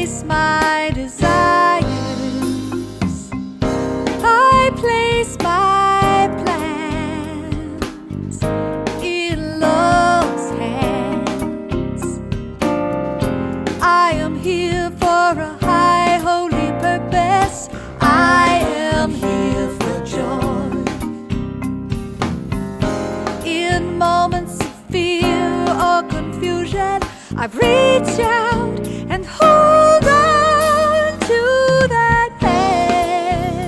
place my desires. I place my plans in love's hands. I am here for a high holy purpose. I am here for joy. In moments of fear or confusion, I've reached out and hold on to that hand.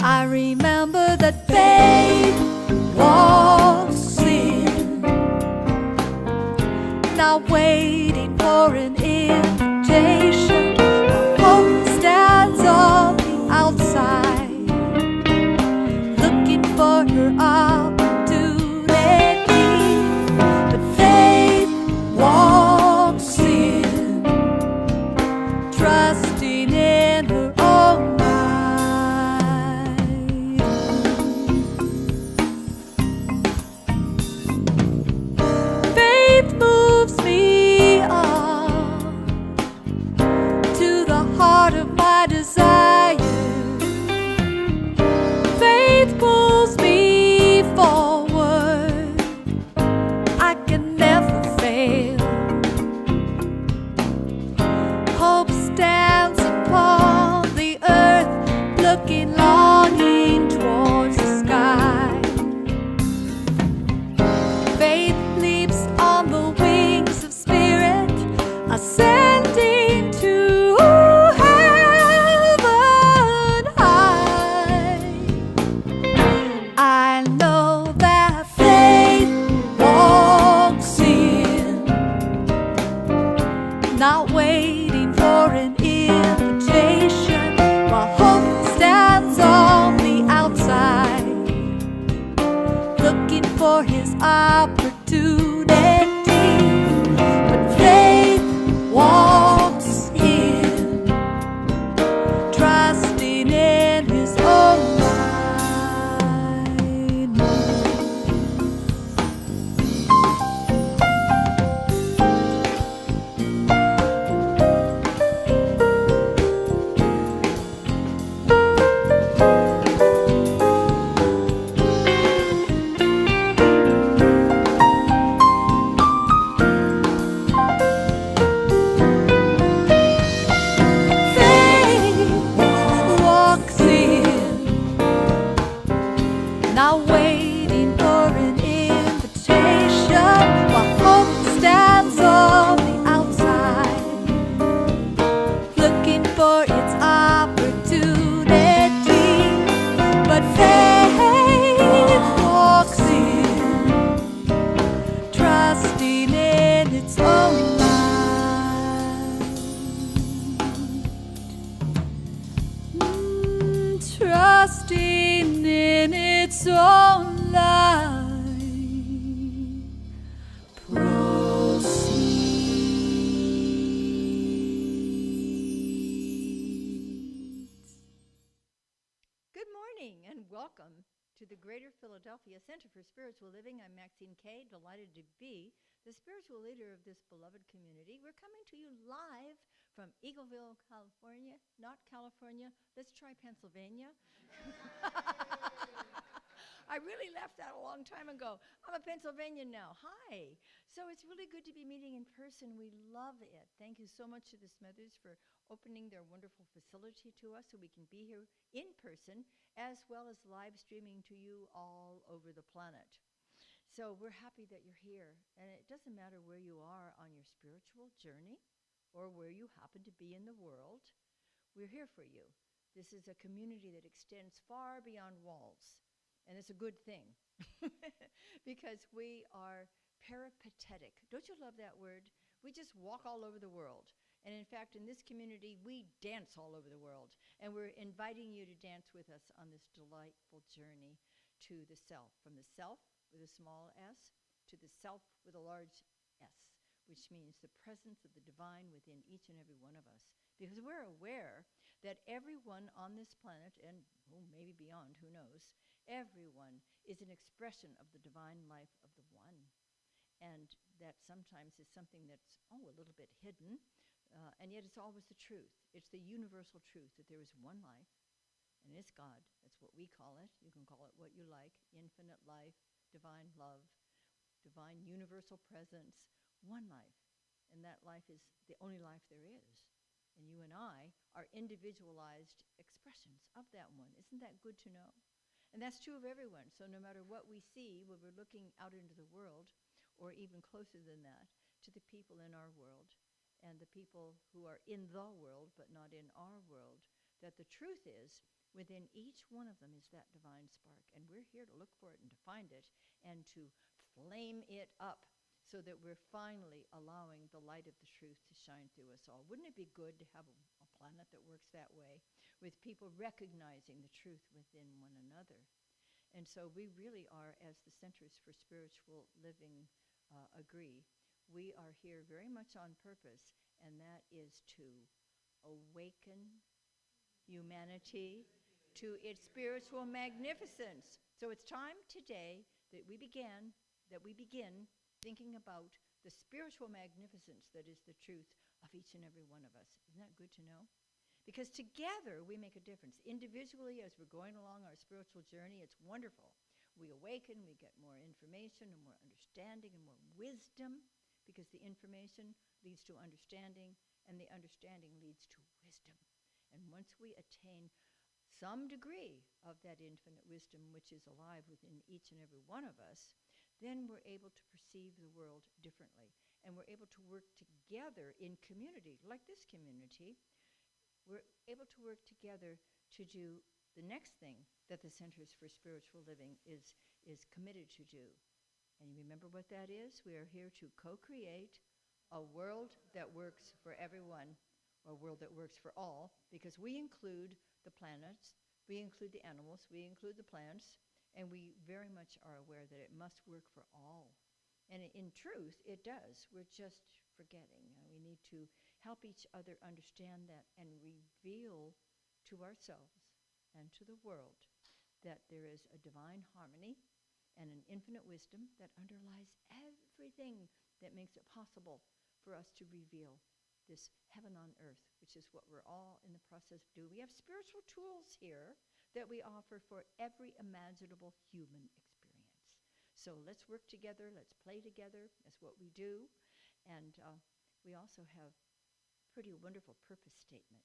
I remember that faith walks in, not waiting for an invitation. Hope stands on the outside, looking for her opportunity. But faith walks in, trusting in her own mind. Faith moves me on to the heart of my desire. Faith pulls me forward. I can never fail. Hope stands upon the earth, looking longing towards the sky. Faith leaps on the wings of spirit, ascending to heaven high. I know that faith walks in, not waiting for an invitation, while hope stands on the outside, looking for his opportunity. But faith walks in, trusting in his own mind. Faith walks in, not waiting for an invitation, while hope stands on the outside, looking for its opportunity. But faith walks in, trusting in its own mind. Trusting in its own life. Proceeds. Good morning and welcome to the Greater Philadelphia Center for Spiritual Living. I'm Maxine Kaye, delighted to be the spiritual leader of this beloved community. We're coming to you live from Eagleville, California. Not California. Let's try Pennsylvania. I really left that a long time ago. I'm a Pennsylvanian now. Hi. So it's really good to be meeting in person. We love it. Thank you so much to the Smithers for opening their wonderful facility to us so we can be here in person, as well as live streaming to you all over the planet. So we're happy that you're here. And it doesn't matter where you are on your spiritual journey or where you happen to be in the world. We're here for you. This is a community that extends far beyond walls. And it's a good thing because we are peripatetic. Don't you love that word? We just walk all over the world. And in fact, in this community, we dance all over the world. And we're inviting you to dance with us on this delightful journey to the self, from the self with a small s to the self with a large S, which means the presence of the divine within each and every one of us. Because we're aware that everyone on this planet, and maybe beyond, who knows, everyone is an expression of the divine life of the one. And that sometimes is something that's, a little bit hidden, And yet it's always the truth. It's the universal truth that there is one life, and it's God. That's what we call it. You can call it what you like: infinite life, divine love, divine universal presence, one life. And that life is the only life there is. And you and I are individualized expressions of that one. Isn't that good to know? And that's true of everyone. So no matter what we see when we're looking out into the world, or even closer than that, to the people in our world, and the people who are in the world but not in our world, that the truth is, within each one of them is that divine spark. And we're here to look for it and to find it and to flame it up so that we're finally allowing the light of the truth to shine through us all. Wouldn't it be good to have a planet that works that way, with people recognizing the truth within one another? And so we really are, as the Centers for Spiritual Living agree, we are here very much on purpose, and that is to awaken humanity to its spiritual magnificence. So it's time today that we begin thinking about the spiritual magnificence that is the truth of each and every one of us. Isn't that good to know? Because together we make a difference. Individually, as we're going along our spiritual journey, it's wonderful. We awaken, we get more information and more understanding and more wisdom, because the information leads to understanding, and the understanding leads to wisdom. And once we attain some degree of that infinite wisdom, which is alive within each and every one of us, then we're able to perceive the world differently. And we're able to work together in community, like this community. We're able to work together to do the next thing that the Centers for Spiritual Living is committed to do. And you remember what that is? We are here to co-create a world that works for everyone, or a world that works for all, because we include the planets, we include the animals, we include the plants, and we very much are aware that it must work for all. And in truth, it does. We're just forgetting. We need to help each other understand that and reveal to ourselves and to the world that there is a divine harmony and an infinite wisdom that underlies everything that makes it possible for us to reveal this heaven on earth, which is what we're all in the process of doing. We have spiritual tools here that we offer for every imaginable human experience. So let's work together, let's play together. That's what we do. And we also have a pretty wonderful purpose statement.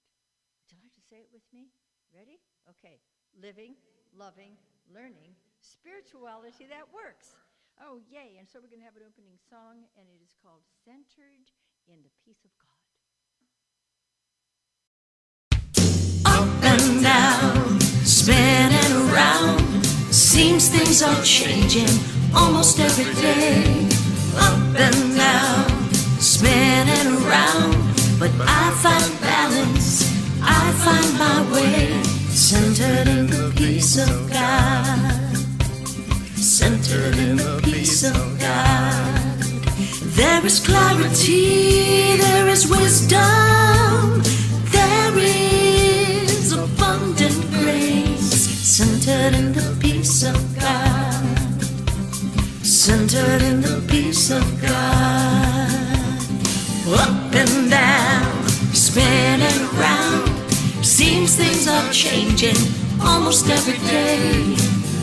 Would you like to say it with me? Ready? Okay. Living, loving, learning, spirituality that works. Oh, yay. And so we're going to have an opening song, and it is called Centered in the Peace of God. Up and down, spinning around, seems things are changing almost every day. Up and down, spinning around, but I find balance, I find my way, centered in the peace of God, centered in the peace of God. There is clarity, there is wisdom, there is abundant grace, centered in the peace of God, centered in the peace of God. Up and down, spinning around, seems things are changing almost every day.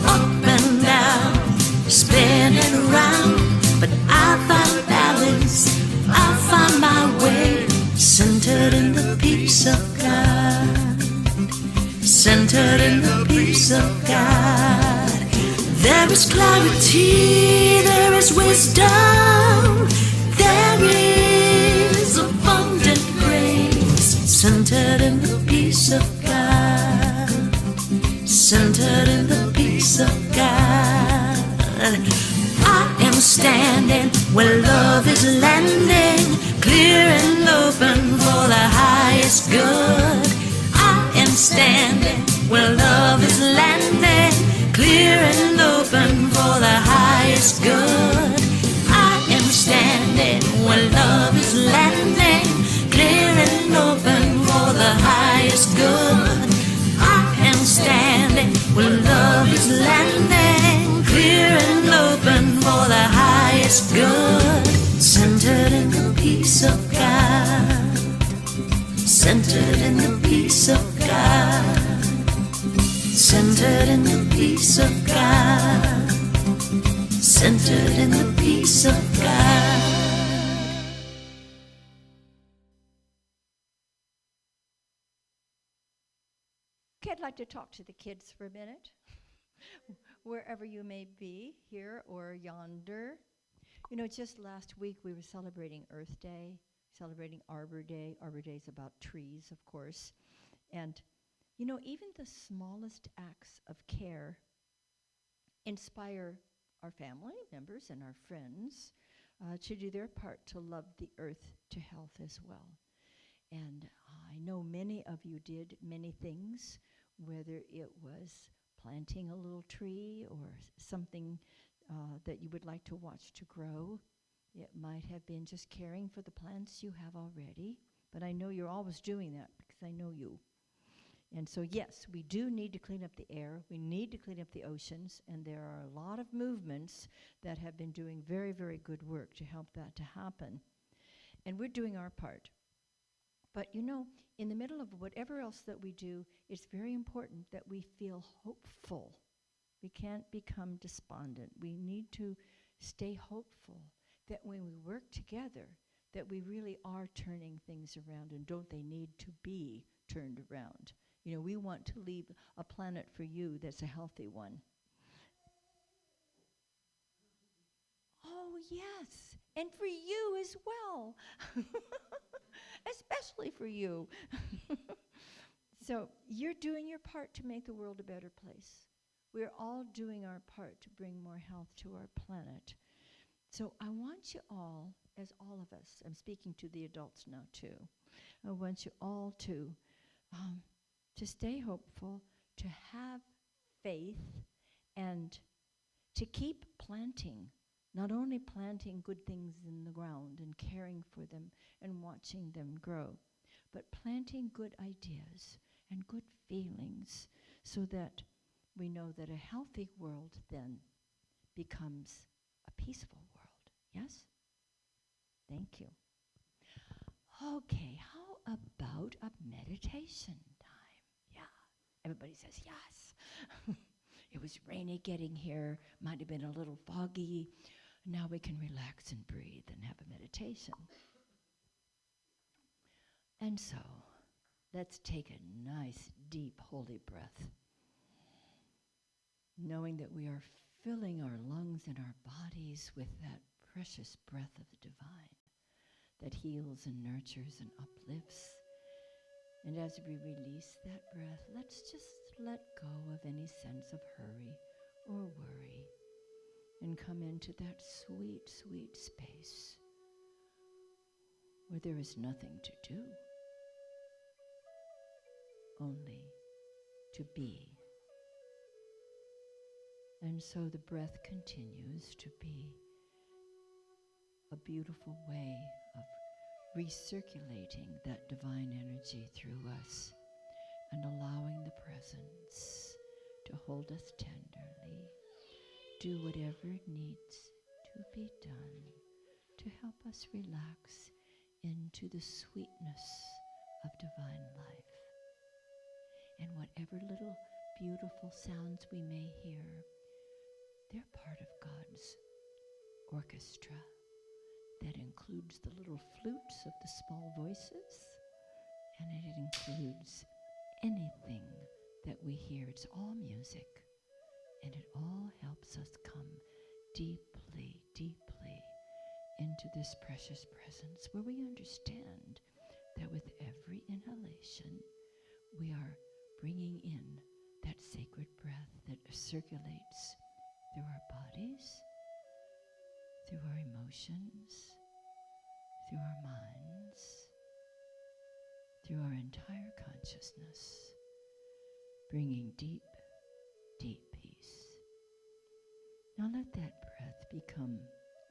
Up and down, spinning around, but I find balance, I find my way, centered in the peace of God, centered in the peace of God. There is clarity, there is wisdom, there is abundant grace, centered in the peace of God, centered in the peace of God. I am standing where love is landing, clear and open for the highest good. I am standing where love is landing, clear and open for the highest good. I am standing where love is landing, clear and open for the highest good. I am standing where love is landing, clear and open for the highest good, centered in the peace of God, centered in the peace of God, centered in the peace of God, centered in the peace of God. Okay, I'd like to talk to the kids for a minute, wherever you may be, here or yonder. You know, just last week we were celebrating Earth Day, celebrating Arbor Day. Arbor Day is about trees, of course. And, you know, even the smallest acts of care inspire our family members and our friends to do their part to love the earth to health as well. And I know many of you did many things, whether it was planting a little tree or something that you would like to watch to grow. It might have been just caring for the plants you have already, but I know you're always doing that because I know you. And so, yes, we do need to clean up the air. We need to clean up the oceans, and there are a lot of movements that have been doing very, very good work to help that to happen. And we're doing our part. But, you know, in the middle of whatever else that we do, it's very important that we feel hopeful. We can't become despondent. We need to stay hopeful that when we work together, that we really are turning things around, and don't they need to be turned around? You know, we want to leave a planet for you that's a healthy one. Oh, yes, and for you as well. Especially for you. So you're doing your part to make the world a better place. We're all doing our part to bring more health to our planet. So I want you all, as all of us, I'm speaking to the adults now too, I want you all to stay hopeful, to have faith, and to keep planting. Not only planting good things in the ground and caring for them and watching them grow, but planting good ideas and good feelings so that we know that a healthy world then becomes a peaceful world. Yes? Thank you. Okay, how about a meditation time? Yeah. Everybody says yes. It was rainy getting here, might have been a little foggy. Now we can relax and breathe and have a meditation. And so, let's take a nice, deep, holy breath, knowing that we are filling our lungs and our bodies with that precious breath of the divine that heals and nurtures and uplifts. And as we release that breath, let's just let go of any sense of hurry or worry and come into that sweet, sweet space where there is nothing to do, only to be. And so the breath continues to be a beautiful way of recirculating that divine energy through us and allowing the presence to hold us tenderly, do whatever needs to be done to help us relax into the sweetness of divine life. And whatever little beautiful sounds we may hear, they're part of God's orchestra that includes the little flutes of the small voices, and it includes anything that we hear. It's all music, and it all helps us come deeply, deeply into this precious presence where we understand that with every inhalation, we are bringing in that sacred breath that circulates through our bodies, through our emotions, through our minds, through our entire consciousness, bringing deep, deep peace. Now let that breath become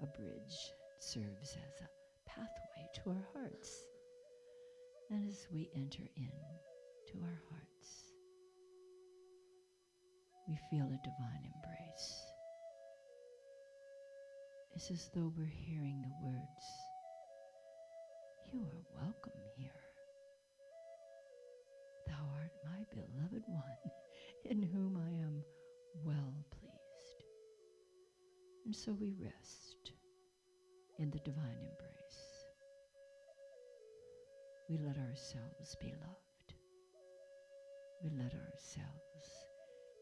a bridge. It serves as a pathway to our hearts. And as we enter in to our hearts, we feel a divine embrace. It's as though we're hearing the words, "You are welcome here. one in whom I am well pleased. And so we rest in the divine embrace. We let ourselves be loved. We let ourselves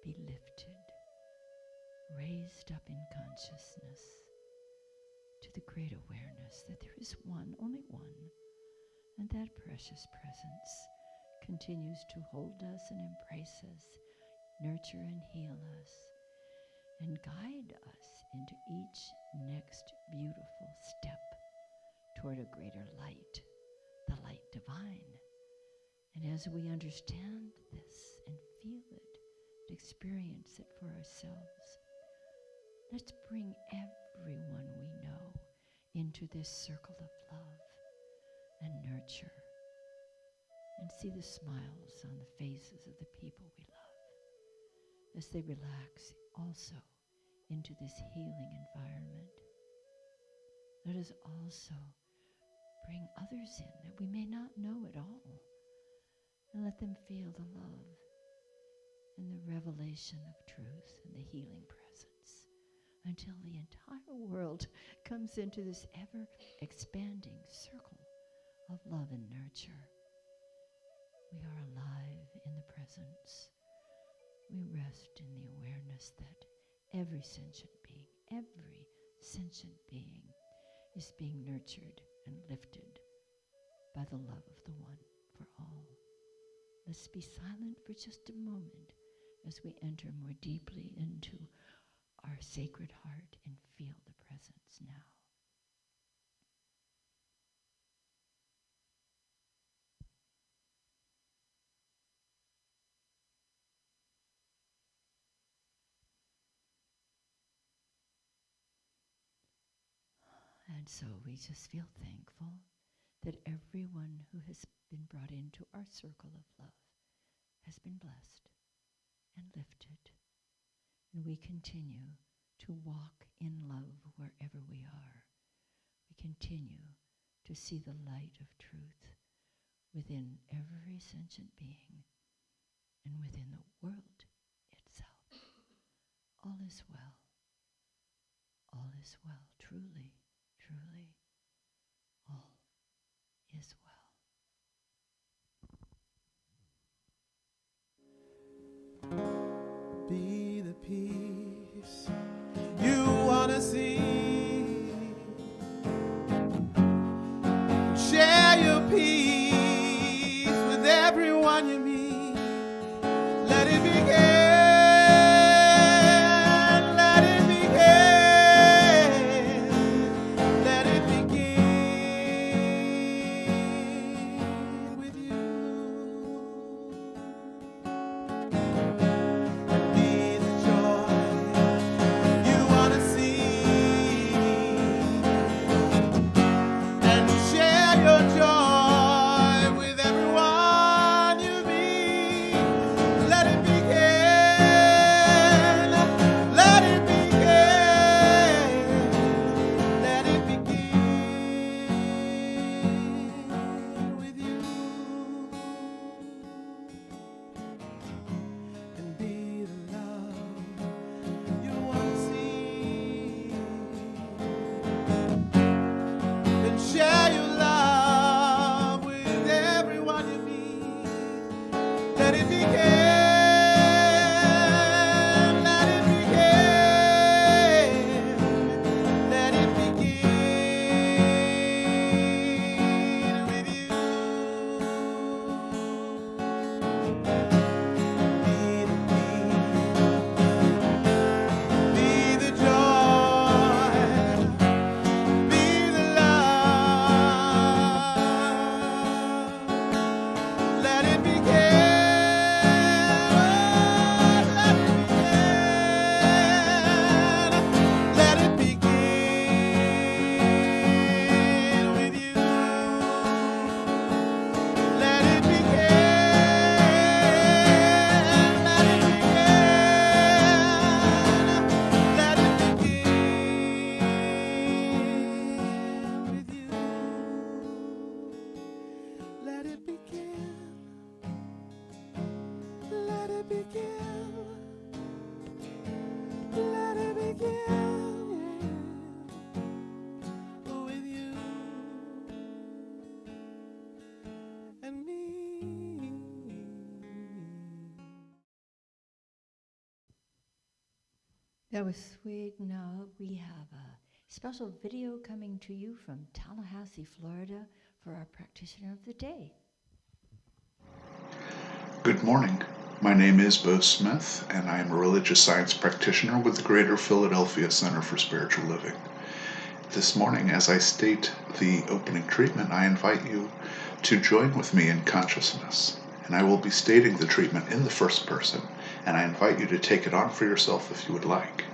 be lifted, raised up in consciousness to the great awareness that there is one, only one, and that precious presence continues to hold us and embrace us, nurture and heal us, and guide us into each next beautiful step toward a greater light, the light divine. And as we understand this and feel it, and experience it for ourselves, let's bring everyone we know into this circle of love and nurture, and see the smiles on the faces of the people we love as they relax also into this healing environment. Let us also bring others in that we may not know at all, and let them feel the love and the revelation of truth and the healing presence until the entire world comes into this ever-expanding circle of love and nurture. We are alive in the presence. We rest in the awareness that every sentient being is being nurtured and lifted by the love of the one for all. Let's be silent for just a moment as we enter more deeply into our sacred heart and feel the presence now. And so we just feel thankful that everyone who has been brought into our circle of love has been blessed and lifted. And we continue to walk in love wherever we are. We continue to see the light of truth within every sentient being and within the world itself. All is well. All is well. Truly, truly, all is well. Be the peace you want to see. Share your peace with everyone you meet. Let it begin. Let it begin. Let it begin with you. Be the joy you want to see, and share your joy with everyone you meet. Let it begin. Let it begin. Let it begin with you. And be the love you want to see, and share your love with everyone you meet. Let it begin. Let it begin. Let it begin with you. Be the peace, be the joy, be the love. Let it begin. Let it begin. Let it begin with you. Let it begin. Let it begin. Let it begin with you. Let it begin. Let it That was sweet. Now we have a special video coming to you from Tallahassee, Florida for our practitioner of the day. Good morning. My name is Bo Smith, and I am a religious science practitioner with the Greater Philadelphia Center for Spiritual Living. This morning, as I state the opening treatment, I invite you to join with me in consciousness. And I will be stating the treatment in the first person, and I invite you to take it on for yourself if you would like.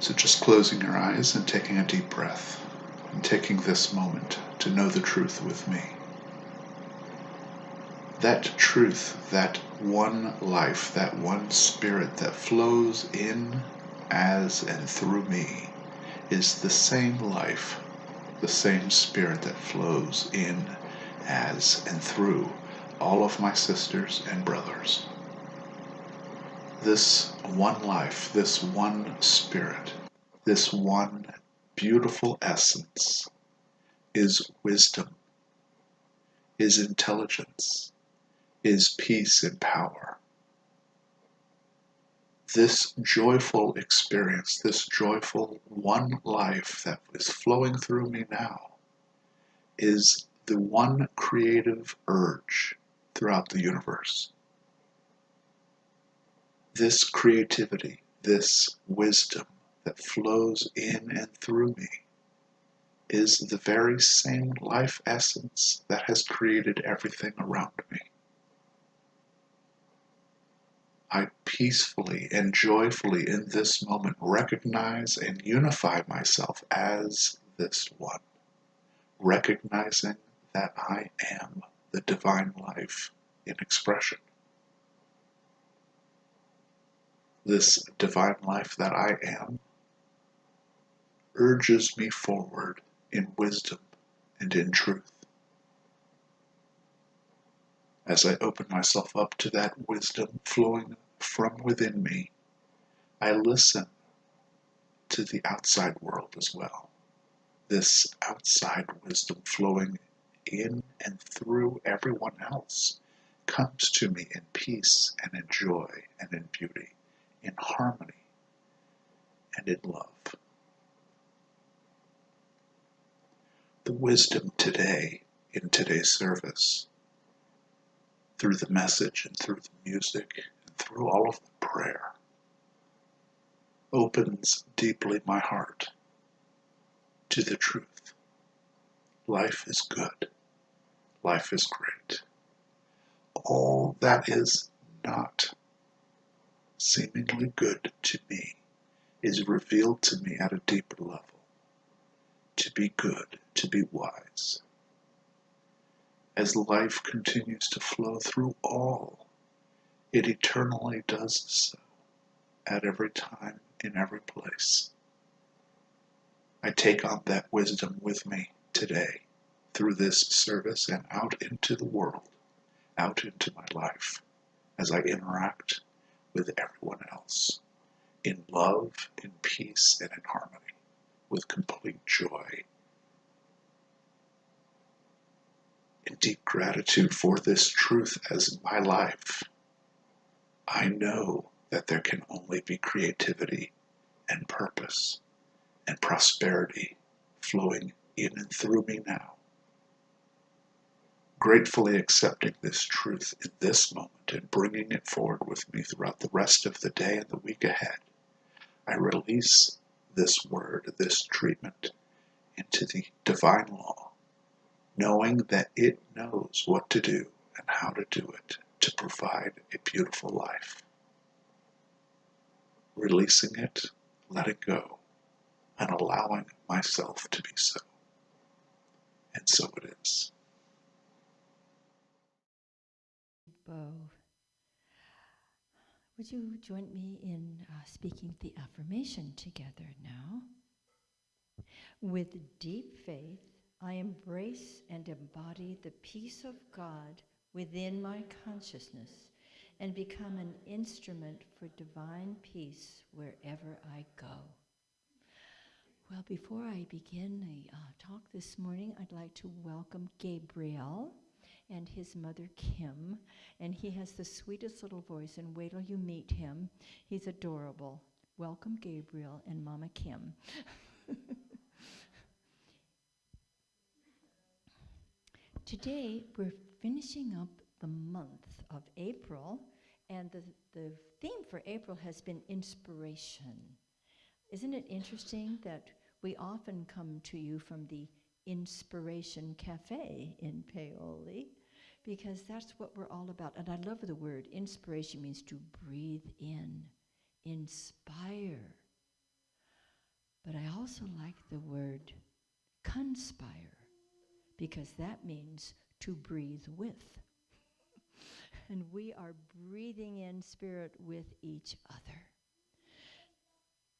So just closing your eyes and taking a deep breath, and taking this moment to know the truth with me. That truth, that one life, that one spirit that flows in, as, and through me, is the same life, the same spirit that flows in, as, and through all of my sisters and brothers. This one life, this one spirit, this one beautiful essence is wisdom, is intelligence, is peace and power. This joyful experience, this joyful one life that is flowing through me now, is the one creative urge throughout the universe. This creativity, this wisdom that flows in and through me is the very same life essence that has created everything around me. I peacefully and joyfully in this moment recognize and unify myself as this one, recognizing that I am the divine life in expression. This divine life that I am urges me forward in wisdom and in truth. As I open myself up to that wisdom flowing from within me, I listen to the outside world as well. This outside wisdom flowing in and through everyone else comes to me in peace and in joy and in beauty, in harmony and in love. The wisdom today, in today's service, through the message and through the music and through all of the prayer, opens deeply my heart to the truth. Life is good. Life is great. All that is not seemingly good to me is revealed to me at a deeper level. To be good, to be wise. As life continues to flow through all, it eternally does so at every time, in every place. I take on that wisdom with me today through this service and out into the world, out into my life, as I interact with everyone else in love, in peace, and in harmony, with complete joy. In deep gratitude for this truth as my life, I know that there can only be creativity and purpose and prosperity flowing in and through me now. Gratefully accepting this truth in this moment and bringing it forward with me throughout the rest of the day and the week ahead, I release this word, this treatment, into the divine law, knowing that it knows what to do and how to do it to provide a beautiful life. Releasing it, letting go, and allowing myself to be so. And so it is. Bo, would you join me in speaking the affirmation together now? With deep faith, I embrace and embody the peace of God within my consciousness and become an instrument for divine peace wherever I go. Well, before I begin the talk this morning, I'd like to welcome Gabriel and his mother Kim, and he has the sweetest little voice, and wait till you meet him. He's adorable. Welcome, Gabriel and Mama Kim. Today, we're finishing up the month of April, and the theme for April has been inspiration. Isn't it interesting that we often come to you from the Inspiration Cafe in Paoli? Because that's what we're all about. And I love the word. Inspiration means to breathe in, inspire. But I also like the word conspire, because that means to breathe with. And we are breathing in spirit with each other.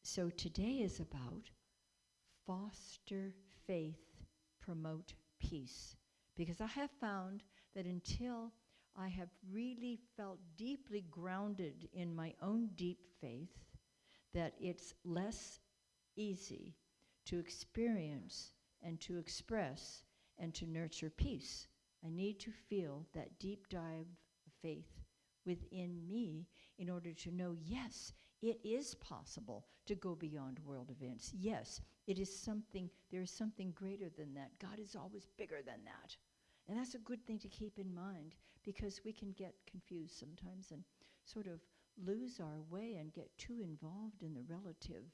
So today is about foster faith, promote peace. Because I have found that until I have really felt deeply grounded in my own deep faith, that it's less easy to experience and to express and to nurture peace. I need to feel that deep dive of faith within me in order to know, yes, it is possible to go beyond world events. Yes, it is something, there is something greater than that. God is always bigger than that. And that's a good thing to keep in mind, because we can get confused sometimes and sort of lose our way and get too involved in the relative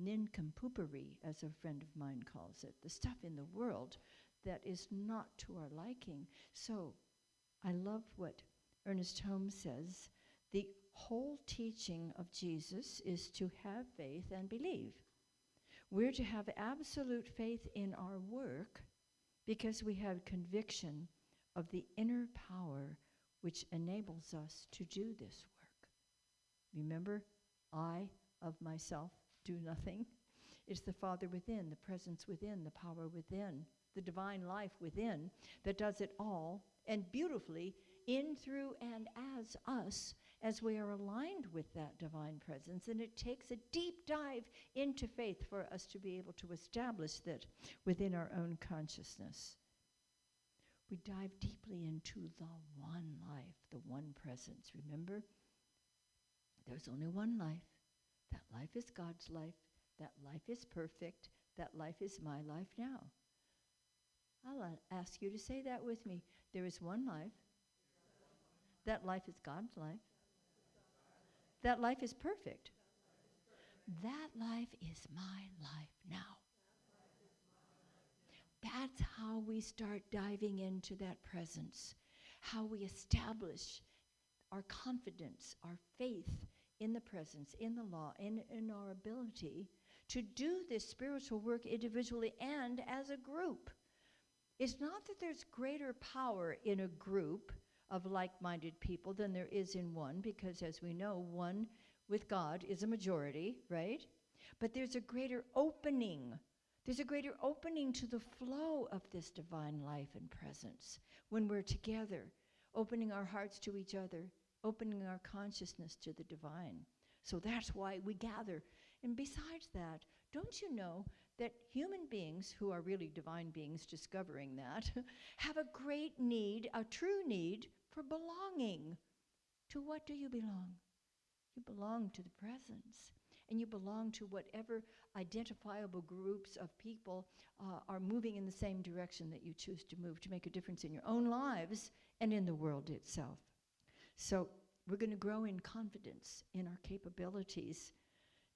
nincompoopery, as a friend of mine calls it, the stuff in the world that is not to our liking. So I love what Ernest Holmes says. The whole teaching of Jesus is to have faith and believe. We're to have absolute faith in our work because we have conviction of the inner power which enables us to do this work. Remember, I of myself do nothing. It's the Father within, the presence within, the power within, the divine life within that does it all, and beautifully in, through, and as us, as we are aligned with that divine presence. And it takes a deep dive into faith for us to be able to establish that within our own consciousness. We dive deeply into the one life, the one presence. Remember, there's only one life. That life is God's life. That life is perfect. That life is my life now. I'll ask you to say that with me. There is one life. That life is God's life. That life is perfect. That life is my life now. That's how we start diving into that presence, how we establish our confidence, our faith in the presence, in the law, in our ability to do this spiritual work individually and as a group. It's not that there's greater power in a group of like-minded people than there is in one, because as we know, one with God is a majority, right? But there's a greater opening. There's a greater opening to the flow of this divine life and presence when we're together, opening our hearts to each other, opening our consciousness to the divine. So that's why we gather. And besides that, don't you know that human beings, who are really divine beings discovering that, have a great need, a true need for belonging. To what do you belong? You belong to the presence. And you belong to whatever identifiable groups of people are moving in the same direction that you choose to move, to make a difference in your own lives and in the world itself. So we're going to grow in confidence in our capabilities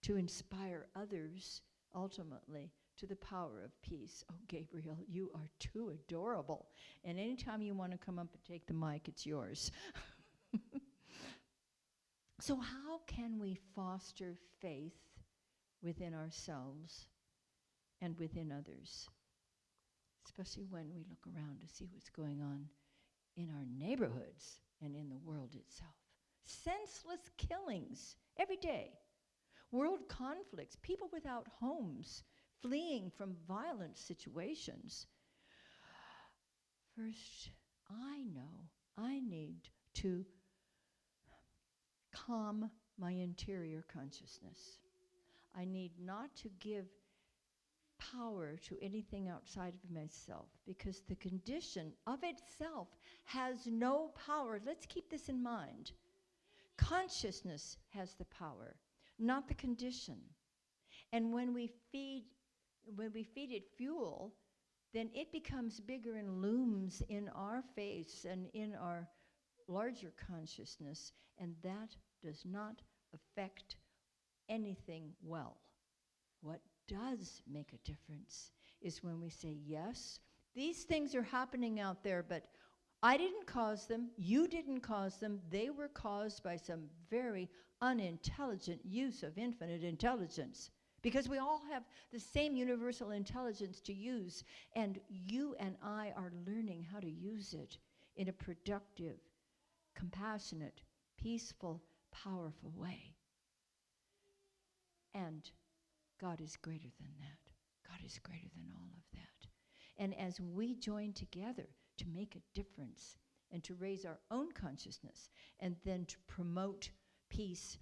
to inspire others, ultimately, to the power of peace. Oh, Gabriel, you are too adorable. And anytime you want to come up and take the mic, it's yours. So how can we foster faith within ourselves and within others? Especially when we look around to see what's going on in our neighborhoods and in the world itself. Senseless killings every day. World conflicts, people without homes, fleeing from violent situations. First, I know I need to calm my interior consciousness. I need not to give power to anything outside of myself, because the condition of itself has no power. Let's keep this in mind. Consciousness has the power. not the condition. And when we feed it fuel, then it becomes bigger and looms in our face and in our larger consciousness, and that does not affect anything well. What does make a difference is when we say, yes, these things are happening out there, but I didn't cause them, you didn't cause them, they were caused by some very unintelligent use of infinite intelligence. Because we all have the same universal intelligence to use, and you and I are learning how to use it in a productive, compassionate, peaceful, powerful way. And God is greater than that. God is greater than all of that. And as we join together to make a difference and to raise our own consciousness and then to promote peace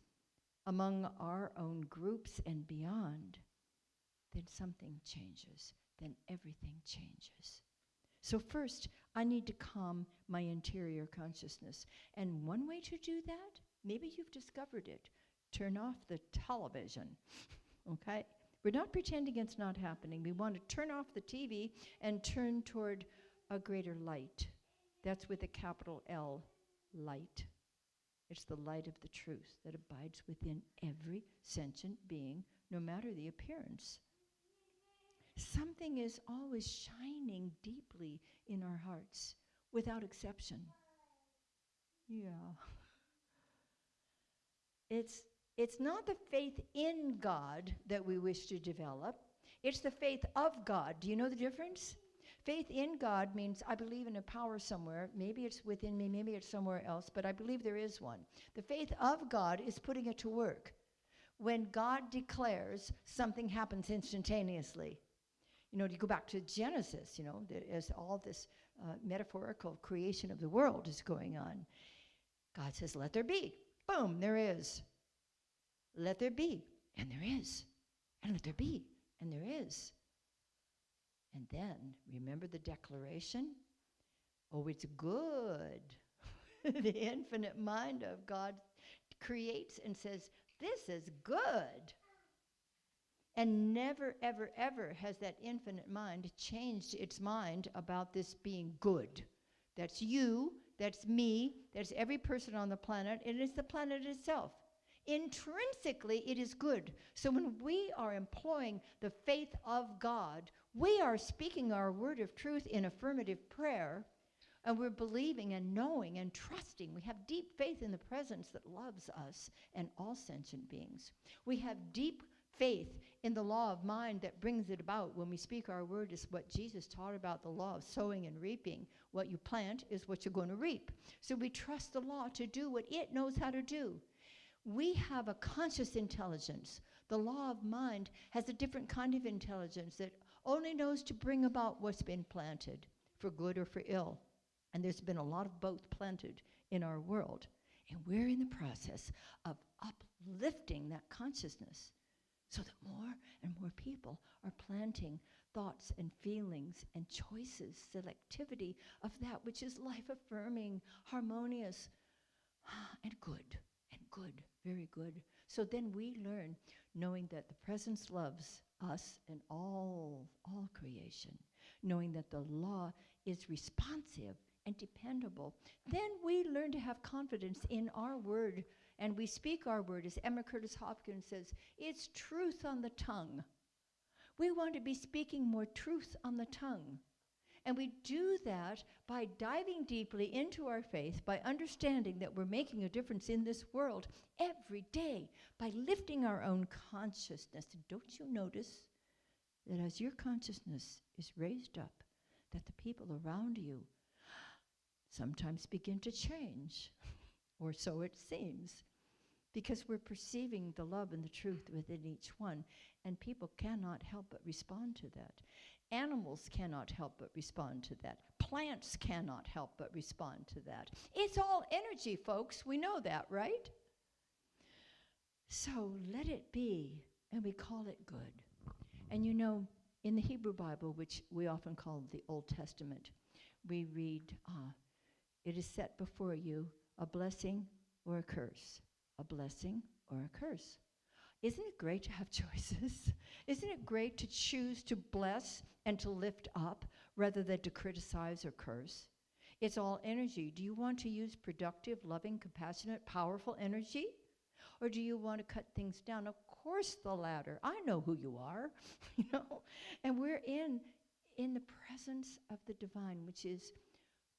among our own groups and beyond, then something changes, then everything changes. So first, I need to calm my interior consciousness. And one way to do that, maybe you've discovered it, turn off the television, okay? We're not pretending it's not happening. We want to turn off the TV and turn toward a greater light. That's with a capital L, light. It's the light of the truth that abides within every sentient being, no matter the appearance. Something is always shining deeply in our hearts, without exception. Yeah. It's not the faith in God that we wish to develop. It's the faith of God. Do you know the difference? Faith in God means I believe in a power somewhere. Maybe it's within me, maybe it's somewhere else, but I believe there is one. The faith of God is putting it to work. When God declares, something happens instantaneously. You know, you go back to Genesis, you know, as all this metaphorical creation of the world is going on. God says, let there be. Boom, there is. Let there be, and there is. And let there be, and there is. And then, remember the declaration? Oh, it's good. The infinite mind of God creates and says, this is good. And never, ever, ever has that infinite mind changed its mind about this being good. That's you, that's me, that's every person on the planet, and it's the planet itself. Intrinsically, it is good. So when we are employing the faith of God, we are speaking our word of truth in affirmative prayer, and we're believing and knowing and trusting. We have deep faith in the presence that loves us and all sentient beings. We have deep faith in the law of mind that brings it about. When we speak our word is what Jesus taught about the law of sowing and reaping. What you plant is what you're going to reap. So we trust the law to do what it knows how to do. We have a conscious intelligence. The law of mind has a different kind of intelligence that only knows to bring about what's been planted, for good or for ill. And there's been a lot of both planted in our world. And we're in the process of uplifting that consciousness so that more and more people are planting thoughts and feelings and choices, selectivity of that which is life-affirming, harmonious, and good. And good, very good. So then we learn, knowing that the presence loves us and all creation, knowing that the law is responsive and dependable. Then we learn to have confidence in our word, and we speak our word. As Emma Curtis Hopkins says, it's truth on the tongue. We want to be speaking more truth on the tongue. And we do that by diving deeply into our faith, by understanding that we're making a difference in this world every day, by lifting our own consciousness. And don't you notice that as your consciousness is raised up, that the people around you sometimes begin to change, or so it seems, because we're perceiving the love and the truth within each one, and people cannot help but respond to that. Animals cannot help but respond to that. Plants cannot help but respond to that. It's all energy, folks. We know that, right? So let it be, and we call it good. And you know, in the Hebrew Bible, which we often call the Old Testament, we read, it is set before you a blessing or a curse, a blessing or a curse. Isn't it great to have choices? Isn't it great to choose to bless and to lift up rather than to criticize or curse? It's all energy. Do you want to use productive, loving, compassionate, powerful energy? Or do you want to cut things down? Of course the latter. I know who you are, you know. And we're in the presence of the divine, which is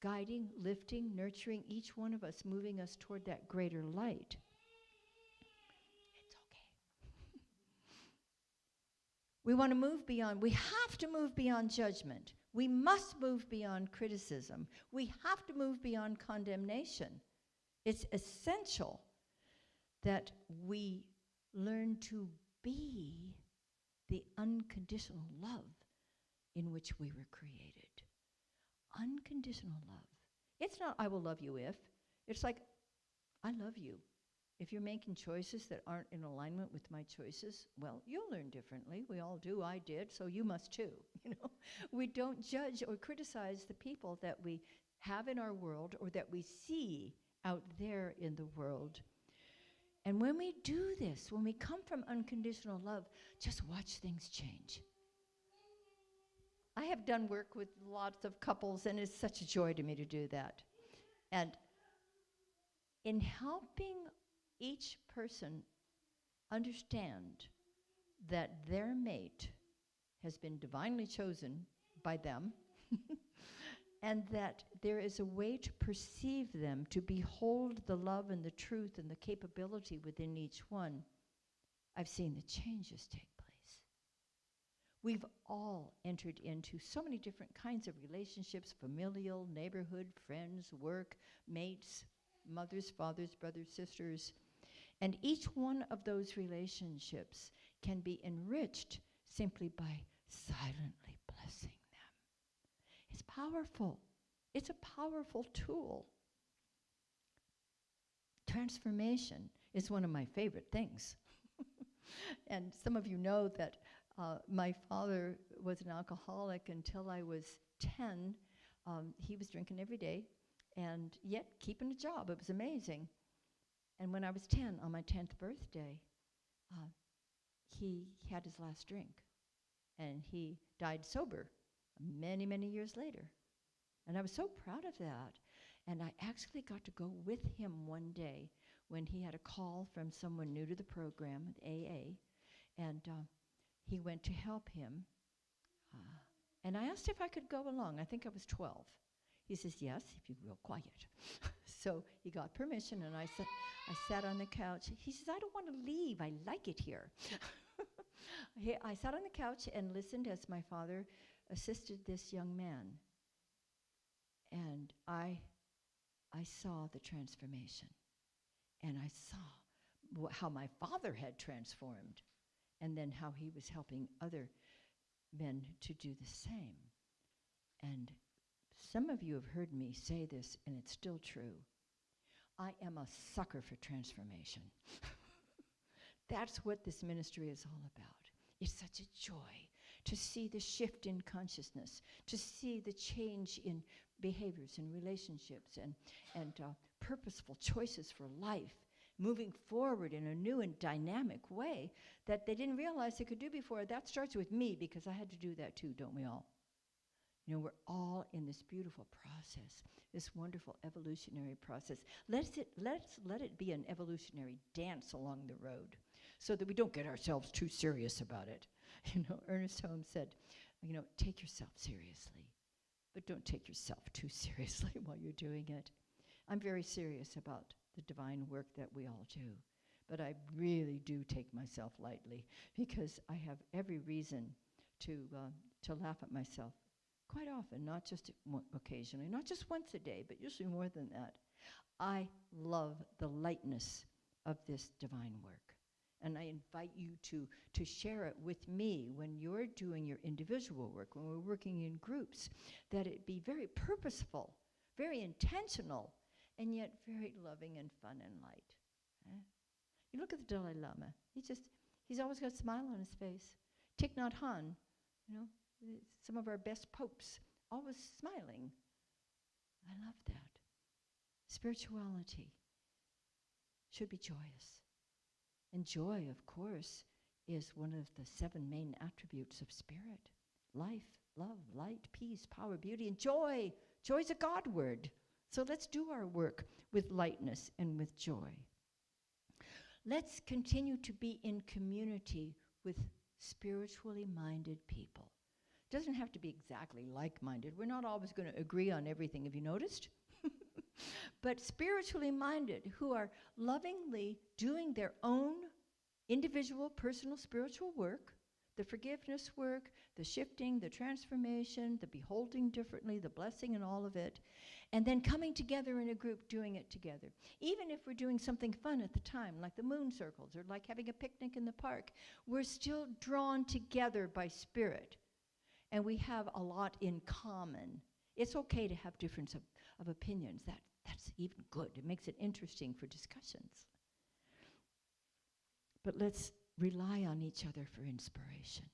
guiding, lifting, nurturing each one of us, moving us toward that greater light. It's okay. We want to move beyond, we have to move beyond judgment. We must move beyond criticism. We have to move beyond condemnation. It's essential that we learn to be the unconditional love in which we were created. Unconditional love. It's not, I will love you if. It's like, I love you. If you're making choices that aren't in alignment with my choices, well, you'll learn differently. We all do. I did, so you must too. You know, we don't judge or criticize the people that we have in our world or that we see out there in the world. And when we do this, when we come from unconditional love, just watch things change. I have done work with lots of couples, and it's such a joy to me to do that. And in helping each person understand that their mate has been divinely chosen by them, and that there is a way to perceive them, to behold the love and the truth and the capability within each one, I've seen the changes take place. We've all entered into so many different kinds of relationships, familial, neighborhood, friends, work, mates, mothers, fathers, brothers, sisters. And each one of those relationships can be enriched simply by silently blessing them. It's powerful. It's a powerful tool. Transformation is one of my favorite things. And some of you know that my father was an alcoholic until I was 10. He was drinking every day and yet keeping a job. It was amazing. And when I was 10, on my 10th birthday, he had his last drink. And he died sober many, many years later. And I was so proud of that. And I actually got to go with him one day when he had a call from someone new to the program at AA. And he went to help him. And I asked if I could go along. I think I was 12. He says, yes, if you're real quiet. So he got permission, and I sat on the couch. He says, I don't want to leave. I like it here. I sat on the couch and listened as my father assisted this young man. And I saw the transformation. And I saw how my father had transformed, and then how he was helping other men to do the same. And some of you have heard me say this, and it's still true. I am a sucker for transformation. That's what this ministry is all about. It's such a joy to see the shift in consciousness, to see the change in behaviors and relationships and purposeful choices for life, moving forward in a new and dynamic way that they didn't realize they could do before. That starts with me, because I had to do that too, don't we all? You know, we're all in this beautiful process, this wonderful evolutionary process. Let's let it be an evolutionary dance along the road so that we don't get ourselves too serious about it. You know, Ernest Holmes said, you know, take yourself seriously, but don't take yourself too seriously while you're doing it. I'm very serious about the divine work that we all do, but I really do take myself lightly, because I have every reason to laugh at myself quite often, not just occasionally, not just once a day, but usually more than that. I love the lightness of this divine work. And I invite you to share it with me when you're doing your individual work, when we're working in groups, that it be very purposeful, very intentional, and yet very loving and fun and light. You look at the Dalai Lama. He's always got a smile on his face. Thich Nhat Hanh, you know, some of our best popes, always smiling. I love that. Spirituality should be joyous. And joy, of course, is one of the 7 main attributes of spirit. Life, love, light, peace, power, beauty, and joy. Joy is a God word. So let's do our work with lightness and with joy. Let's continue to be in community with spiritually minded people. It doesn't have to be exactly like-minded. We're not always going to agree on everything, have you noticed? But spiritually minded who are lovingly doing their own individual, personal, spiritual work, the forgiveness work, the shifting, the transformation, the beholding differently, the blessing and all of it, and then coming together in a group doing it together. Even if we're doing something fun at the time, like the moon circles or like having a picnic in the park, we're still drawn together by spirit, and we have a lot in common. It's okay to have difference of opinions. That's even good. It makes it interesting for discussions. But let's rely on each other for inspiration,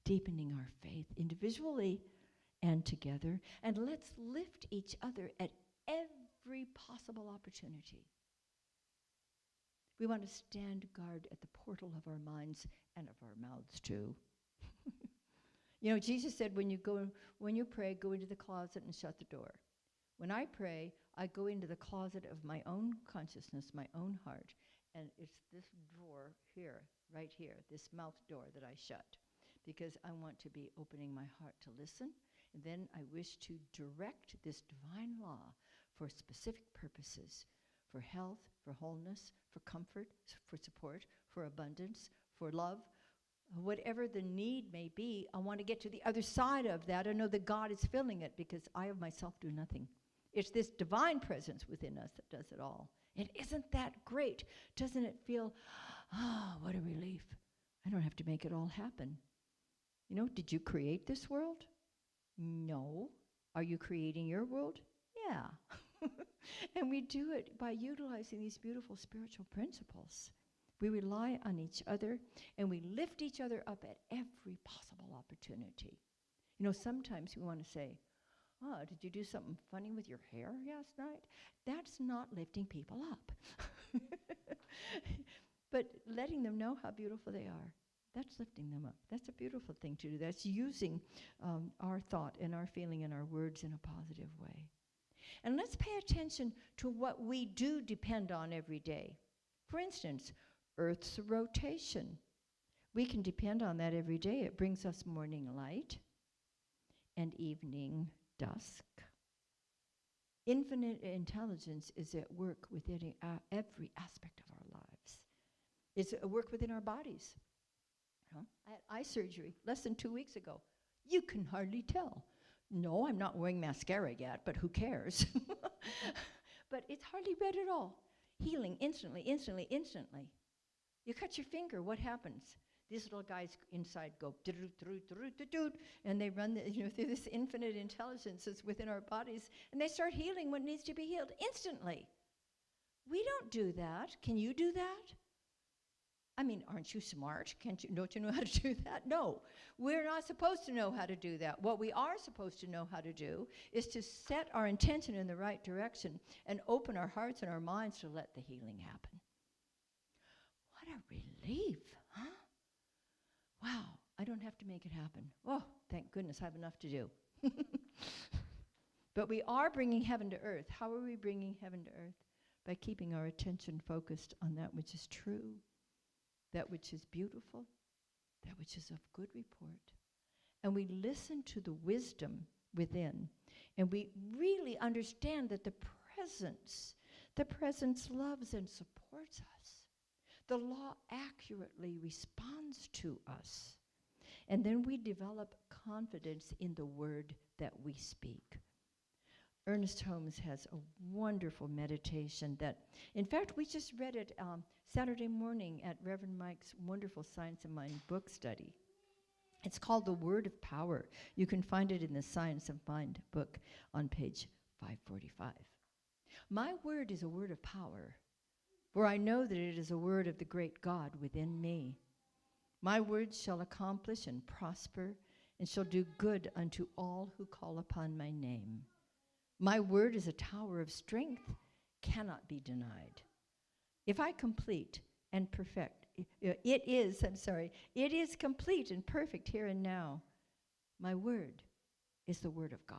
deepening our faith individually and together, and let's lift each other at every possible opportunity. We want to stand guard at the portal of our minds and of our mouths too. You know, Jesus said when you pray, go into the closet and shut the door. When I pray, I go into the closet of my own consciousness, my own heart, and it's this drawer here, right here, this mouth door that I shut, because I want to be opening my heart to listen, and then I wish to direct this divine law for specific purposes, for health, for wholeness, for comfort, for support, for abundance, for love. Whatever the need may be, I want to get to the other side of that and know that God is filling it, because I of myself do nothing. It's this divine presence within us that does it all. And isn't that great? Doesn't it feel, what a relief. I don't have to make it all happen. You know, did you create this world? No. Are you creating your world? Yeah. And we do it by utilizing these beautiful spiritual principles. We rely on each other, and we lift each other up at every possible opportunity. You know, sometimes we want to say, oh, did you do something funny with your hair last night? That's not lifting people up. But letting them know how beautiful they are, that's lifting them up. That's a beautiful thing to do. That's using our thought and our feeling and our words in a positive way. And let's pay attention to what we do depend on every day. For instance, Earth's rotation. We can depend on that every day. It brings us morning light and evening dusk. Infinite intelligence is at work within every aspect of our lives. It's at work within our bodies. I had eye surgery less than 2 weeks ago. You can hardly tell. No, I'm not wearing mascara yet, but who cares? But it's hardly red at all. Healing instantly, instantly, instantly. You cut your finger, what happens? These little guys inside go, and they run through this infinite intelligence that's within our bodies, and they start healing what needs to be healed instantly. We don't do that. Can you do that? I mean, aren't you smart? Don't you know how to do that? No, we're not supposed to know how to do that. What we are supposed to know how to do is to set our intention in the right direction and open our hearts and our minds to let the healing happen. What a relief, huh? Wow, I don't have to make it happen. Oh, thank goodness, I have enough to do. But we are bringing heaven to earth. How are we bringing heaven to earth? By keeping our attention focused on that which is true, that which is beautiful, that which is of good report. And we listen to the wisdom within, and we really understand that the presence loves and supports us. The law accurately responds to us. And then we develop confidence in the word that we speak. Ernest Holmes has a wonderful meditation that, in fact, we just read it Saturday morning at Reverend Mike's wonderful Science of Mind book study. It's called The Word of Power. You can find it in the Science of Mind book on page 545. My word is a word of power, for I know that it is a word of the great God within me. My words shall accomplish and prosper, and shall do good unto all who call upon my name. My word is a tower of strength, cannot be denied. If I complete and perfect it is complete and perfect here and now. My word is the word of God.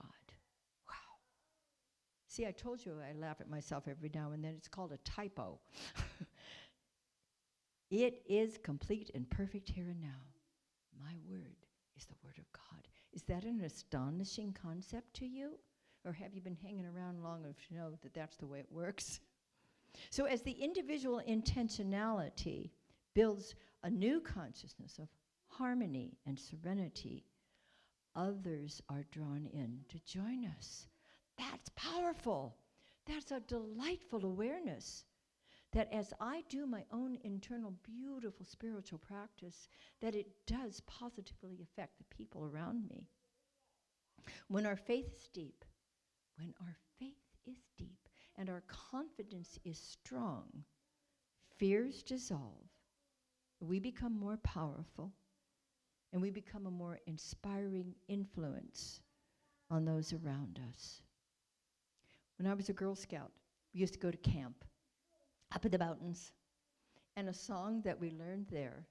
Wow. See, I told you I laugh at myself every now and then. It's called a typo. It is complete and perfect here and now. My word is the word of God. Is that an astonishing concept to you? Or have you been hanging around long enough to know that that's the way it works? So as the individual intentionality builds a new consciousness of harmony and serenity, others are drawn in to join us. That's powerful. That's a delightful awareness that as I do my own internal beautiful spiritual practice, that it does positively affect the people around me. When our faith is deep, and our confidence is strong, fears dissolve, we become more powerful, and we become a more inspiring influence on those around us. When I was a Girl Scout, we used to go to camp up in the mountains, and a song that we learned there,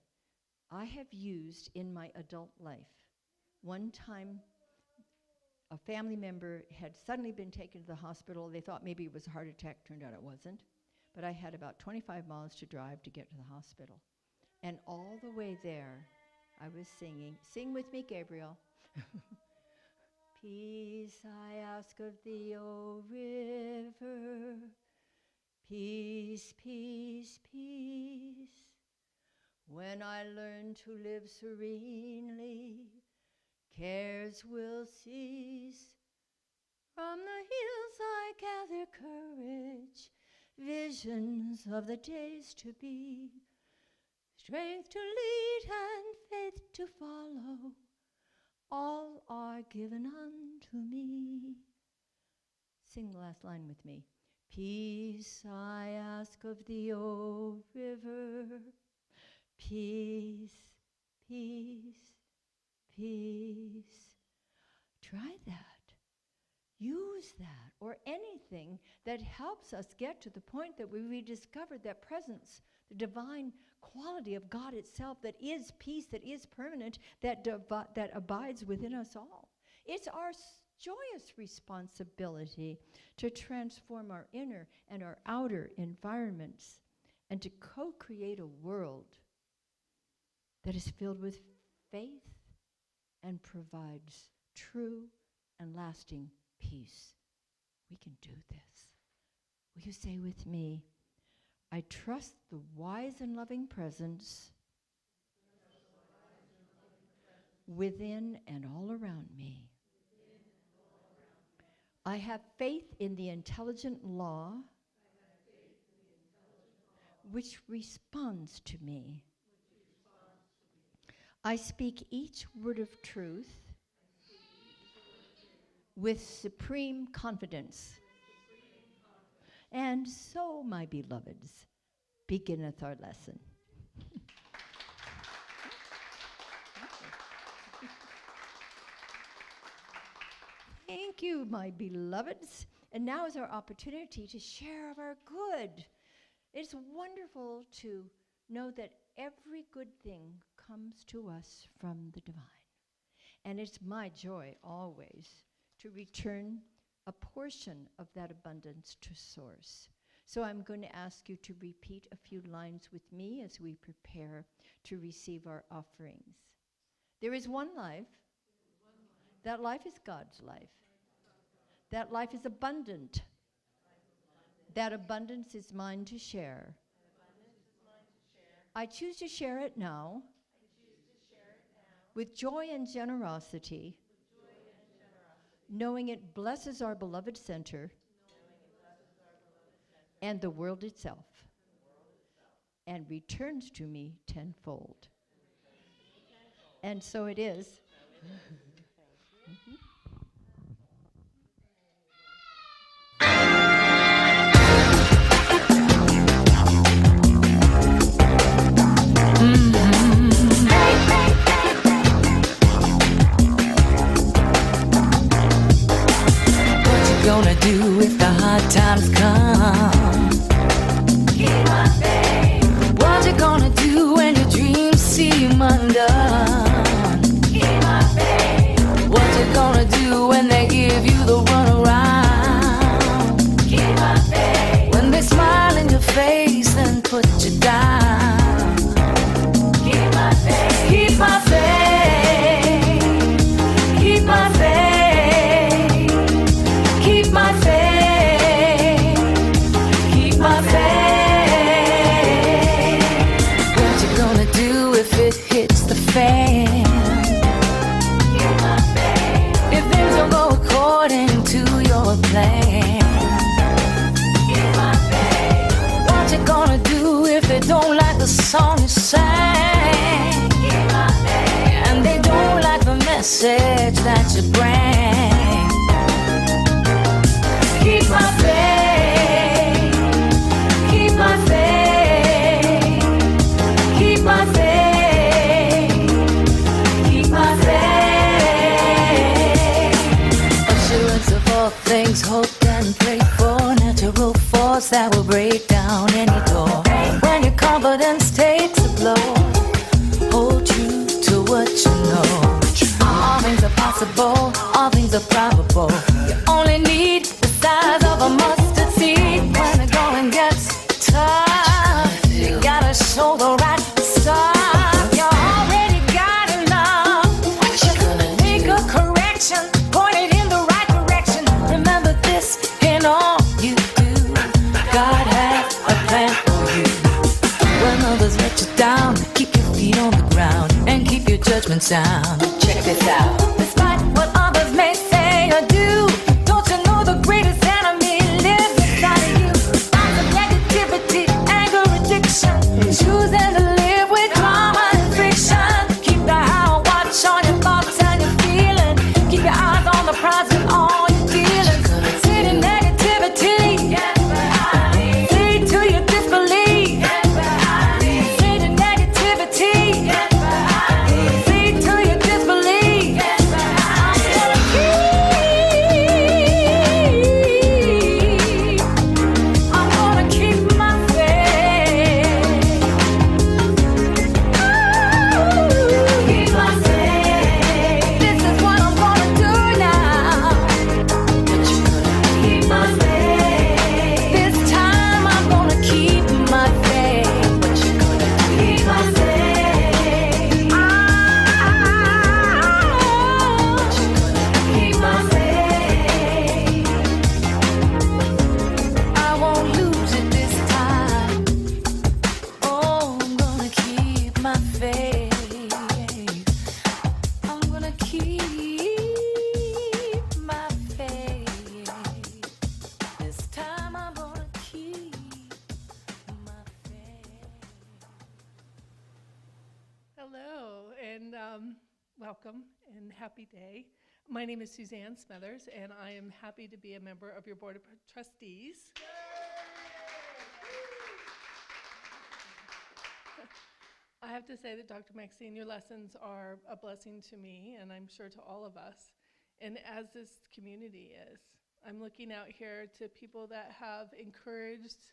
I have used in my adult life. One time, a family member had suddenly been taken to the hospital. They thought maybe it was a heart attack. Turned out it wasn't. But I had about 25 miles to drive to get to the hospital. And all the way there, I was singing. Sing with me, Gabriel. Peace I ask of thee, O river. Peace, peace, peace. When I learn to live serenely, cares will cease. From the hills I gather courage, visions of the days to be, strength to lead and faith to follow, all are given unto me. Sing the last line with me. Peace I ask of thee, O river, peace, peace, peace. Try that. Use that, or anything that helps us get to the point that we rediscovered that presence, the divine quality of God itself that is peace, that is permanent, that abides within us all. It's our joyous responsibility to transform our inner and our outer environments and to co-create a world that is filled with faith and provides true and lasting peace. We can do this. Will you say with me, I trust the wise and loving presence within and all around me. I have faith in the intelligent law which responds to me. I speak each word of truth with supreme confidence. And so, my beloveds, beginneth our lesson. Thank you, my beloveds. And now is our opportunity to share of our good. It's wonderful to know that every good thing comes to us from the divine. And it's my joy always to return a portion of that abundance to source. So I'm going to ask you to repeat a few lines with me as we prepare to receive our offerings. There is one life. That life is God's life. That life is abundant. That abundance is mine to share. I choose to share it now with joy and generosity, knowing it blesses our beloved center and the world itself, and returns to me tenfold. And so it is. Gonna do if the hard times come? Keep my faith. What you gonna do when What you gonna do if they don't like the song you sang? And they don't like the message that you bring. Keep my faith, keep my faith, keep my faith, keep my faith. Assurance of all things hoped and prayed for, natural force that will break down any door. When your confidence takes a blow, hold true to what you know. All things are possible, all things are probable. You only need the size of a mustard seed. When the going gets tough, you gotta show the right stuff. You already got enough. You're gonna make a correction, point it in the right direction. Remember this in all you do. God has a plan for you. When others let you down, keep your feet on the ground and keep your judgment sound. Check this out. Despite what others may say or do, don't you know the greatest enemy lives inside of you? Thoughts of negativity, anger, addiction, choosing to live with drama and friction. Keep the high watch on your thoughts and your feeling. Keep your eyes on the prize with all your dealings. Sit in negativity. Say to your disbelief. Say to negativity. Say to your disbelief. I'm gonna keep my faith. Keep my faith. This is what I'm gonna do now. But you're gonna keep my faith. This time I'm gonna keep my faith. But you're gonna keep my faith. But you're gonna keep my faith. I won't lose it this time. Oh, I'm gonna keep my faith. I'm gonna keep my faith. This time I'm gonna keep my faith. Hello, and welcome, and happy day. My name is Suzanne Smethers, and I am happy to be a member of your Board of Trustees. I have to say that, Dr. Maxine, your lessons are a blessing to me, and I'm sure to all of us, and as this community is. I'm looking out here to people that have encouraged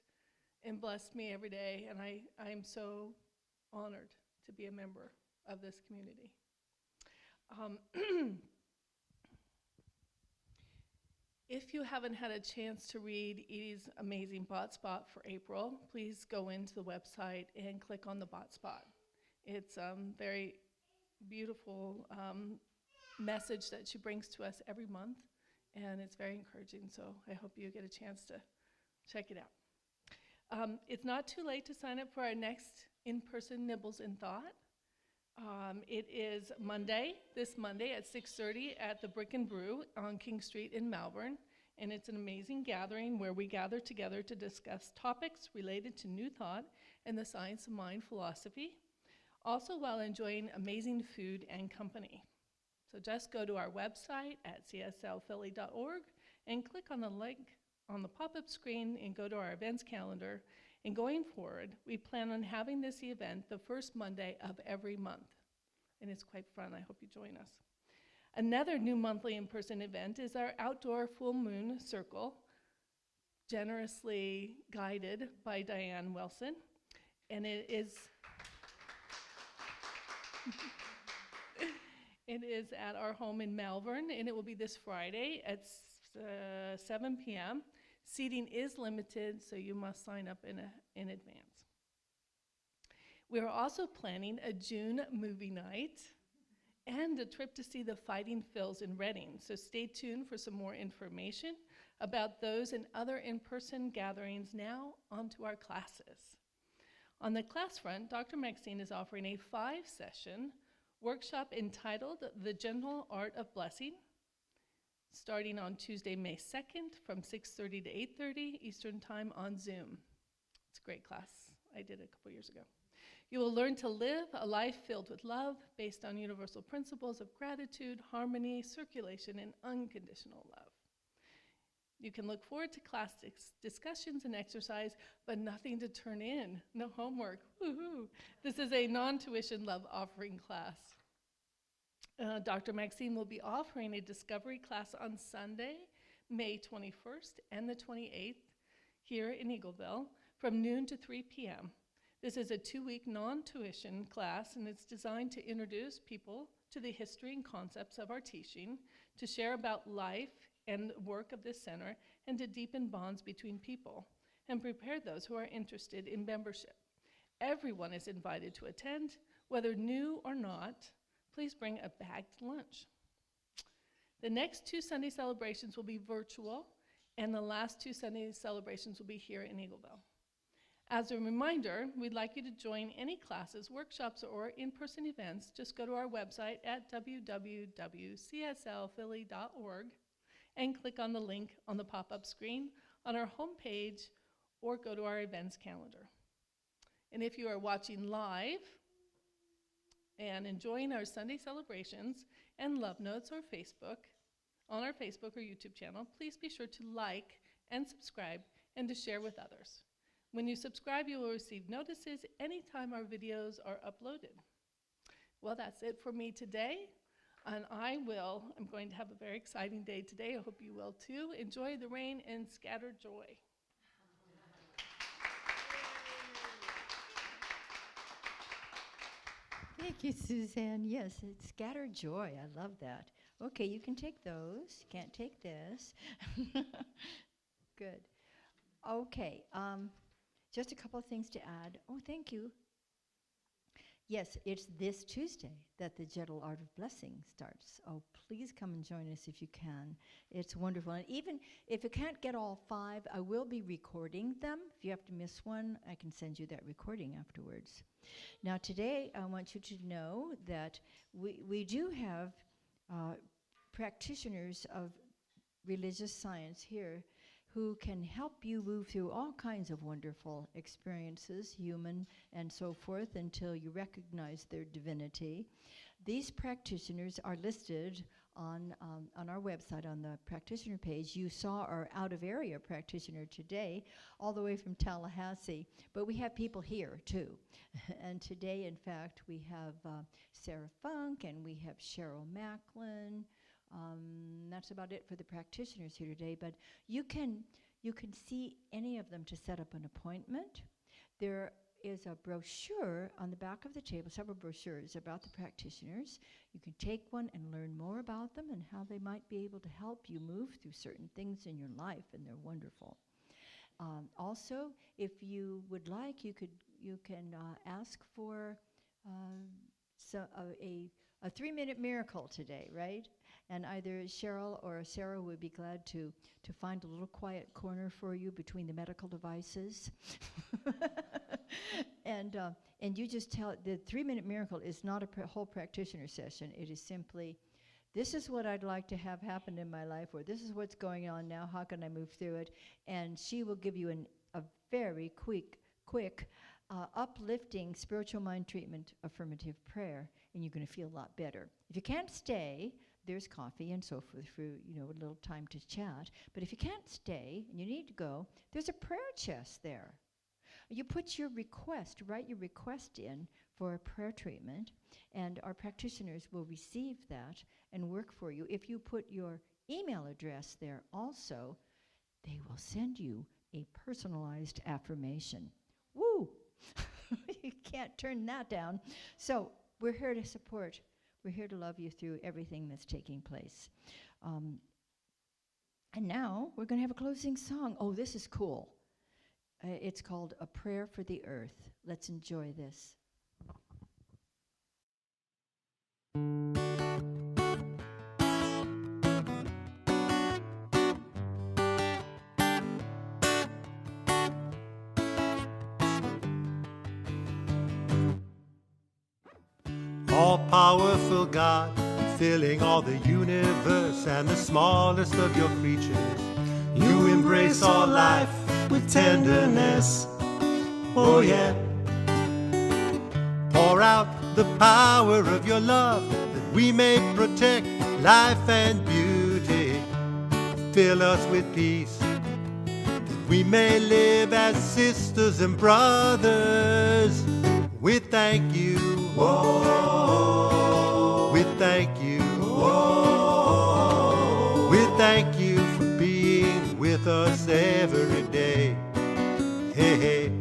and blessed me every day, and I am so honored to be a member of this community. If you haven't had a chance to read Edie's amazing bot spot for April, please go into the website and click on the bot spot. It's very beautiful message that she brings to us every month, and it's very encouraging, so I hope you get a chance to check it out. It's not too late to sign up for our next in-person Nibbles and Thought. It is this Monday at 6:30 at the Brick and Brew on King Street in Malvern, and it's an amazing gathering where we gather together to discuss topics related to New Thought and the science of mind philosophy, also while enjoying amazing food and company. So just go to our website at cslphilly.org and click on the link on the pop-up screen and go to our events calendar. And going forward, we plan on having this event the first Monday of every month. And it's quite fun. I hope you join us. Another new monthly in-person event is our outdoor full moon circle, generously guided by Diane Wilson. And it is it is at our home in Malvern, and it will be this Friday at 7 p.m. Seating is limited, so you must sign up in advance. We are also planning a June movie night and a trip to see the Fighting Phils in Reading, so stay tuned for some more information about those and other in-person gatherings. Now, onto our classes. On the class front, Dr. Maxine is offering a 5-session workshop entitled The Gentle Art of Blessing, starting on Tuesday, May 2nd from 6:30 to 8:30 Eastern Time on Zoom. It's a great class. I did it a couple years ago. You will learn to live a life filled with love based on universal principles of gratitude, harmony, circulation, and unconditional love. You can look forward to class discussions and exercise, but nothing to turn in, no homework. Woohoo! This is a non-tuition love offering class. Dr. Maxine will be offering a discovery class on Sunday, May 21st and the 28th here in Eagleville from noon to 3 p.m. This is a 2-week non-tuition class, and it's designed to introduce people to the history and concepts of our teaching, to share about life and work of this center, and to deepen bonds between people, and prepare those who are interested in membership. Everyone is invited to attend, whether new or not. Please bring a bagged lunch. The next 2 Sunday celebrations will be virtual, and the last 2 Sunday celebrations will be here in Eagleville. As a reminder, we'd like you to join any classes, workshops, or in-person events. Just go to our website at www.cslphilly.org and click on the link on the pop-up screen on our homepage, or go to our events calendar. And if you are watching live and enjoying our Sunday celebrations and love notes or on our Facebook or YouTube channel, please be sure to like and subscribe and to share with others. When you subscribe, you will receive notices anytime our videos are uploaded. Well, that's it for me today, and I'm going to have a very exciting day today. I hope you will too. Enjoy the rain and scatter joy. Thank you, Suzanne. Yes, it's scattered joy. I love that. Okay, you can take those. Can't take this. Good. Okay, just a couple of things to add. Oh, thank you. Yes, it's this Tuesday that the Gentle Art of Blessing starts. Oh, please come and join us if you can. It's wonderful. And even if you can't get all 5, I will be recording them. If you have to miss one, I can send you that recording afterwards. Now, today, I want you to know that we do have practitioners of religious science here who can help you move through all kinds of wonderful experiences, human and so forth, until you recognize their divinity. These practitioners are listed on our website on the practitioner page. You saw our out-of-area practitioner today, all the way from Tallahassee, but we have people here too. And today, in fact, we have Sarah Funk and we have Cheryl Macklin. That's about it for the practitioners here today, but you can see any of them to set up an appointment. There is a brochure on the back of the table, several brochures about the practitioners. You can take one and learn more about them and how they might be able to help you move through certain things in your life, and they're wonderful. Also, if you would like, you can ask for a 3-minute miracle today, right? And either Cheryl or Sarah would be glad to find a little quiet corner for you between the medical devices. And you just tell, the 3-minute miracle is not a whole practitioner session. It is simply, this is what I'd like to have happen in my life, or this is what's going on now, how can I move through it? And she will give you a very quick uplifting spiritual mind treatment affirmative prayer, and you're going to feel a lot better. If you can't stay, there's coffee and so forth for, a little time to chat. But if you can't stay and you need to go, there's a prayer chest there. You put your request, write your request in for a prayer treatment, and our practitioners will receive that and work for you. If you put your email address there also, they will send you a personalized affirmation. Woo! You can't turn that down. So we're here to support. We're here to love you through everything that's taking place. And now we're going to have a closing song. Oh, this is cool. It's called A Prayer for the Earth. Let's enjoy this. All-powerful God, filling all the universe and the smallest of your creatures. You embrace all life with tenderness. Oh yeah. Pour out the power of your love that we may protect life and beauty. Fill us with peace that we may live as sisters and brothers. We thank you. Whoa. We thank you. Whoa. We thank you for being with us every day. Hey, hey.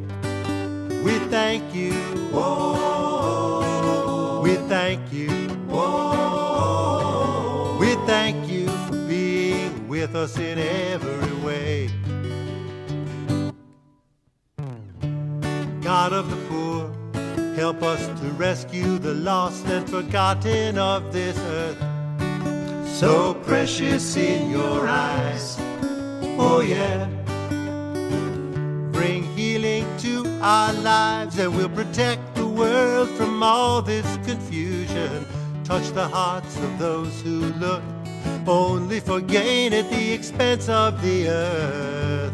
We thank you. Whoa. We thank you. Whoa. We thank you for being with us in every way. God of the poor, help us to rescue the lost and forgotten of this earth. So precious in your eyes. Oh yeah. Bring healing to our lives, and we'll protect the world from all this confusion. Touch the hearts of those who look only for gain at the expense of the earth.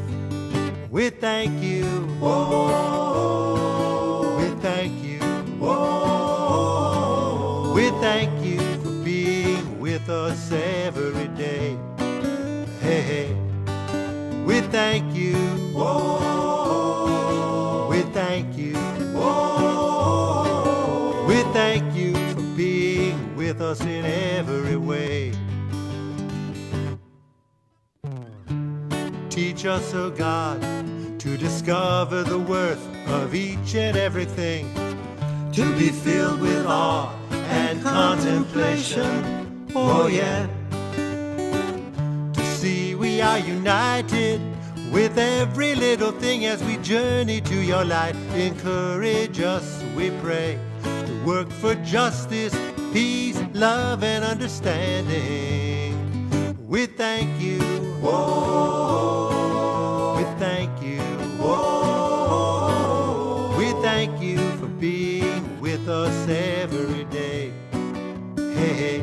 We thank you. Whoa. We thank you. Whoa. We thank you for being with us every day. Hey, hey. We thank you. Whoa. We thank you. Whoa. We thank you for being with us in every way. Teach us, oh God, to discover the worth of each and everything, to be filled with awe and contemplation. Oh yeah. To see we are united with every little thing as we journey to your light. Encourage us, we pray, to work for justice, peace, love, and understanding. We thank you. Whoa. We thank you. Whoa. We thank you for being with us every day. Hey, hey.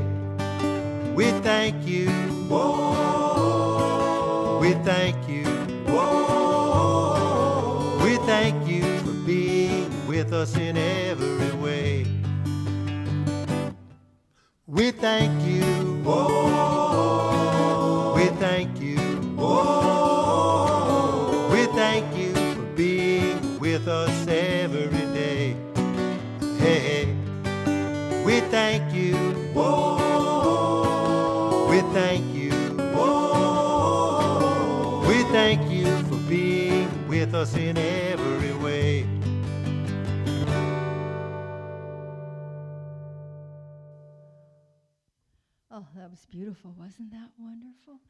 We thank you. Whoa. We thank you. Whoa. We thank you for being with us in every way. We thank you. Whoa. We thank you. Whoa. We thank you for being with us every day. Hey, hey. We thank you. Whoa. We thank you. Whoa. We thank you for being with us in every way. Oh, that was beautiful. Wasn't that wonderful?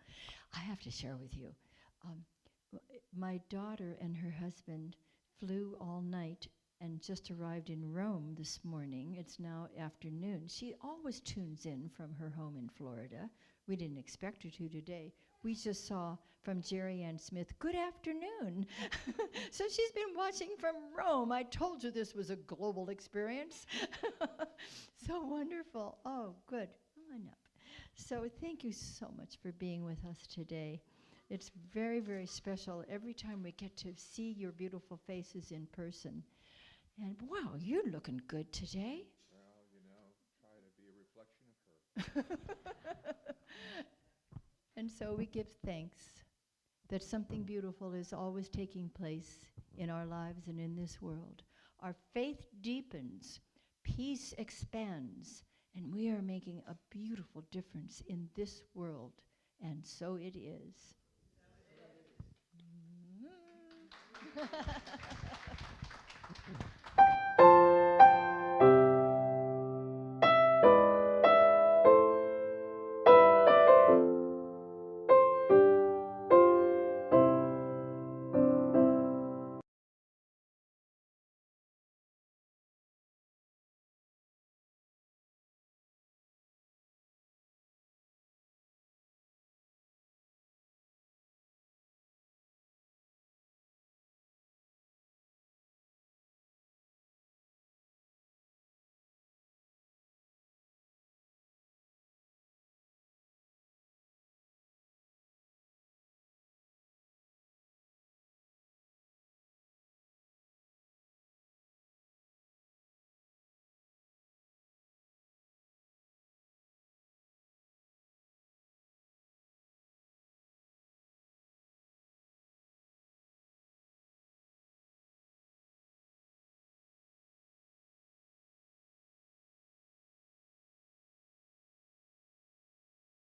I have to share with you. My daughter and her husband flew all night and just arrived in Rome this morning. It's now afternoon. She always tunes in from her home in Florida. We didn't expect her to today. We just saw from Jerry Ann Smith, good afternoon. So she's been watching from Rome. I told you this was a global experience. So wonderful. Oh, good. Come on up. So thank you so much for being with us today. It's very, very special every time we get to see your beautiful faces in person. And wow, you're looking good today. Well, you know, try to be a reflection of her. And so we give thanks that something beautiful is always taking place in our lives and in this world. Our faith deepens, peace expands, and we are making a beautiful difference in this world. And so it is.